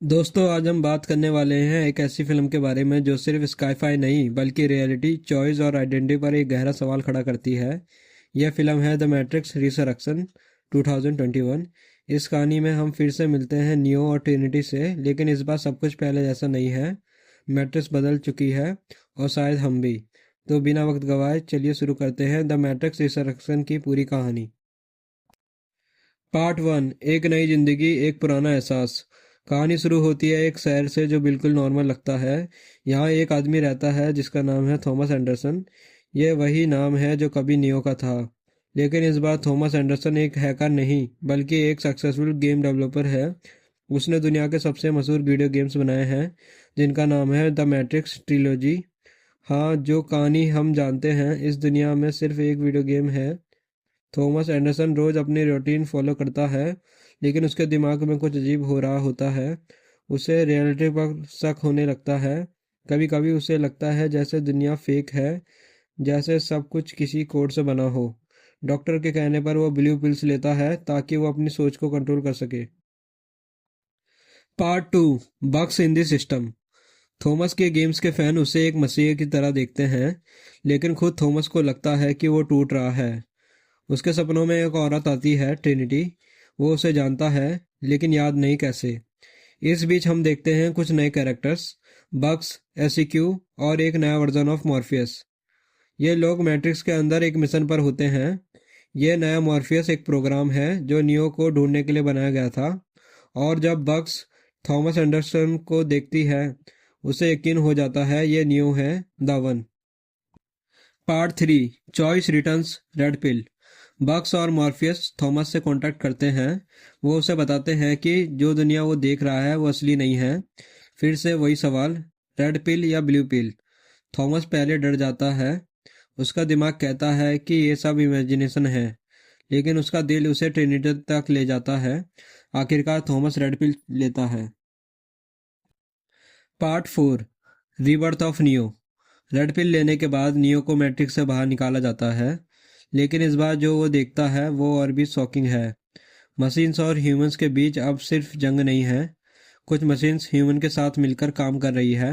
दोस्तों, आज हम बात करने वाले हैं एक ऐसी फिल्म के बारे में जो सिर्फ स्काईफाई नहीं बल्कि रियलिटी, चॉइस और आइडेंटिटी पर एक गहरा सवाल खड़ा करती है। यह फिल्म है द मैट्रिक्स रिसरेक्शन 2021। इस कहानी में हम फिर से मिलते हैं नियो और ट्रिनिटी से, लेकिन इस बार सब कुछ पहले जैसा नहीं है। मैट्रिक्स बदल चुकी है और शायद हम भी। तो बिना वक्त गवाए चलिए शुरू करते हैं द मैट्रिक्स रिसरेक्शन की पूरी कहानी। पार्ट वन, एक नई जिंदगी एक पुराना एहसास। कहानी शुरू होती है एक शहर से जो बिल्कुल नॉर्मल लगता है। यहाँ एक आदमी रहता है जिसका नाम है थॉमस एंडरसन। यह वही नाम है जो कभी नियो का था, लेकिन इस बार थॉमस एंडरसन एक हैकर नहीं बल्कि एक सक्सेसफुल गेम डेवलपर है। उसने दुनिया के सबसे मशहूर वीडियो गेम्स बनाए हैं जिनका नाम है द मैट्रिक्स ट्रिलोजी। हाँ, जो कहानी हम जानते हैं इस दुनिया में सिर्फ एक वीडियो गेम है। थॉमस एंडरसन रोज अपनी रूटीन फॉलो करता है, लेकिन उसके दिमाग में कुछ अजीब हो रहा होता है। उसे रियलिटी पर शक होने लगता है। कभी कभी उसे लगता है जैसे दुनिया फेक है, जैसे सब कुछ किसी कोड से बना हो। डॉक्टर के कहने पर वो ब्लू पिल्स लेता है ताकि वो अपनी सोच को कंट्रोल कर सके। Part two, bugs in the system. Thomas के गेम्स के फैन उसे एक मसीह की तरह देखते हैं, लेकिन खुद थॉमस को लगता है कि वो टूट रहा है। उसके सपनों में एक औरत आती है, ट्रिनिटी। वो उसे जानता है, लेकिन याद नहीं कैसे। इस बीच हम देखते हैं कुछ नए कैरेक्टर्स, बक्स, एसीक्यू और एक नया वर्जन ऑफ मॉर्फियस। ये लोग मैट्रिक्स के अंदर एक मिशन पर होते हैं। ये नया मॉर्फियस एक प्रोग्राम है जो नियो को ढूंढने के लिए बनाया गया था। और जब बक्स थॉमस एंडरसन को देखती है, उसे यकीन हो जाता है ये नियो है, the one. Part three, choice returns red pill. Bugs और मॉर्फियस थॉमस से कांटेक्ट करते हैं। वो उसे बताते हैं कि जो दुनिया वो देख रहा है वो असली नहीं है। फिर से वही सवाल, रेड पिल या ब्लू पिल। थॉमस पहले डर जाता है। उसका दिमाग कहता है कि ये सब इमेजिनेशन है, लेकिन उसका दिल उसे ट्रिनिटी तक ले जाता है। आखिरकार थॉमस रेड पिल लेता है। Part four, rebirth of neo. Red pill लेने के बाद नियो को मैट्रिक्स से बाहर निकाला जाता है, लेकिन इस बार जो वो देखता है वो और भी शॉकिंग है। मशीन्स और ह्यूमंस के बीच अब सिर्फ जंग नहीं है। कुछ मशीन्स ह्यूमन के साथ मिलकर काम कर रही है।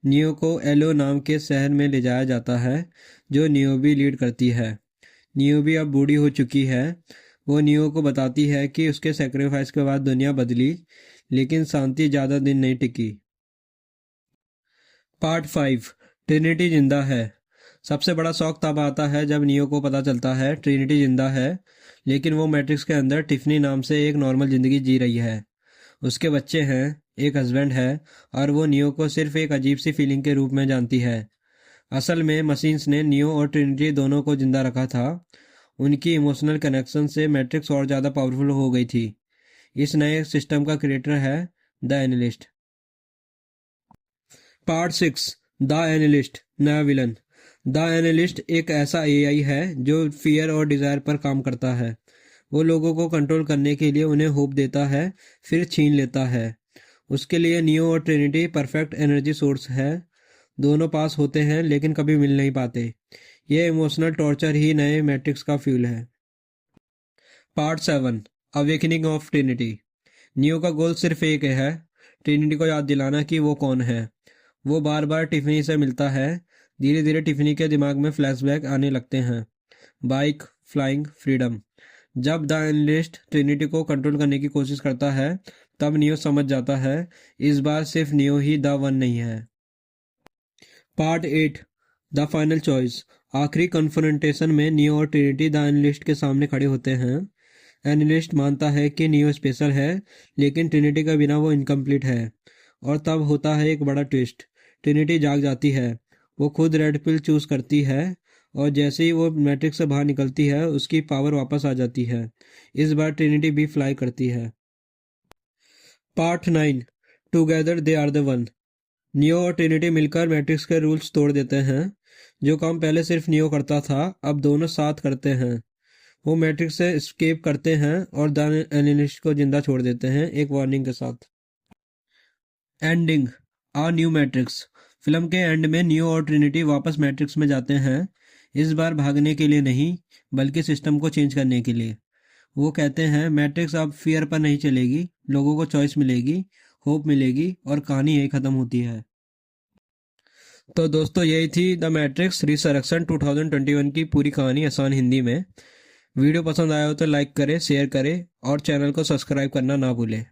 नियो को एलो नाम के शहर में ले जाया जाता है, जो नियो भी लीड करती है। नियो भी अब बूढ़ी हो चुकी है। वो नियो को बताती है कि उसके सेक्रीफाइस के बाद दुनिया बदली, लेकिन शांति ज़्यादा दिन नहीं टिकी। पार्ट फाइव, ट्रिनिटी जिंदा है। सबसे बड़ा शौक तब आता है जब नियो को पता चलता है ट्रिनिटी जिंदा है, लेकिन वो मैट्रिक्स के अंदर टिफनी नाम से एक नॉर्मल जिंदगी जी रही है। उसके बच्चे हैं, एक हस्बैंड है, और वो नियो को सिर्फ एक अजीब सी फीलिंग के रूप में जानती है। असल में मशीन्स ने नियो और ट्रिनिटी दोनों को जिंदा रखा था। उनकी इमोशनल कनेक्शन से मैट्रिक्स और ज़्यादा पावरफुल हो गई थी। इस नए सिस्टम का क्रिएटर है the analyst. Part six, the analyst, नया विलन। द एनालिस्ट एक ऐसा एआई है जो फियर और डिज़ायर पर काम करता है। वो लोगों को कंट्रोल करने के लिए उन्हें होप देता है, फिर छीन लेता है। उसके लिए नियो और ट्रिनिटी परफेक्ट एनर्जी सोर्स है। दोनों पास होते हैं लेकिन कभी मिल नहीं पाते। ये इमोशनल टॉर्चर ही नए मैट्रिक्स का फ्यूल है। Part seven, awakening of Trinity. Neo का गोल सिर्फ एक है, ट्रिनिटी को याद दिलाना कि वो कौन है। वो बार बार टिफनी से मिलता है। धीरे धीरे टिफनी के दिमाग में फ्लैशबैक आने लगते हैं। Bike, flying, freedom. जब द एनालिस्ट ट्रिनिटी को कंट्रोल करने की कोशिश करता है, तब नियो समझ जाता है इस बार सिर्फ नियो ही द वन नहीं है। Part eight, the final choice. आखिरी कन्फ्रंटेशन में नियो और ट्रिनिटी द एनालिस्ट के सामने खड़े होते हैं। एनालिस्ट मानता है कि नियो स्पेशल है, लेकिन ट्रिनिटी के बिना वो इनकम्प्लीट है। और तब होता है एक बड़ा ट्विस्ट। ट्रिनिटी जाग जाती है। वो खुद रेड पिल चूज करती है, और जैसे ही वो मैट्रिक्स से बाहर निकलती है उसकी पावर वापस आ जाती है। इस बार ट्रिनिटी भी फ्लाई करती है। Part nine, together they are the one. Neo और ट्रिनिटी मिलकर मैट्रिक्स के रूल्स तोड़ देते हैं। जो काम पहले सिर्फ नियो करता था, अब दोनों साथ करते हैं। वो मैट्रिक्स से एस्केप करते हैं और द एनालिस्ट को जिंदा छोड़ देते हैं, एक वार्निंग के साथ। एंडिंग, आ न्यू मैट्रिक्स। फिल्म के एंड में नियो और ट्रिनिटी वापस मैट्रिक्स में जाते हैं। इस बार भागने के लिए नहीं, बल्कि सिस्टम को चेंज करने के लिए। वो कहते हैं मैट्रिक्स अब फियर पर नहीं चलेगी, लोगों को चॉइस मिलेगी, होप मिलेगी और कहानी यही ख़त्म होती है। तो दोस्तों यही थी द मैट्रिक्स रिसरेक्शन 2021 की पूरी कहानी आसान हिंदी में। वीडियो पसंद आया हो तो लाइक करें, शेयर करें और चैनल को सब्सक्राइब करना ना भूलें।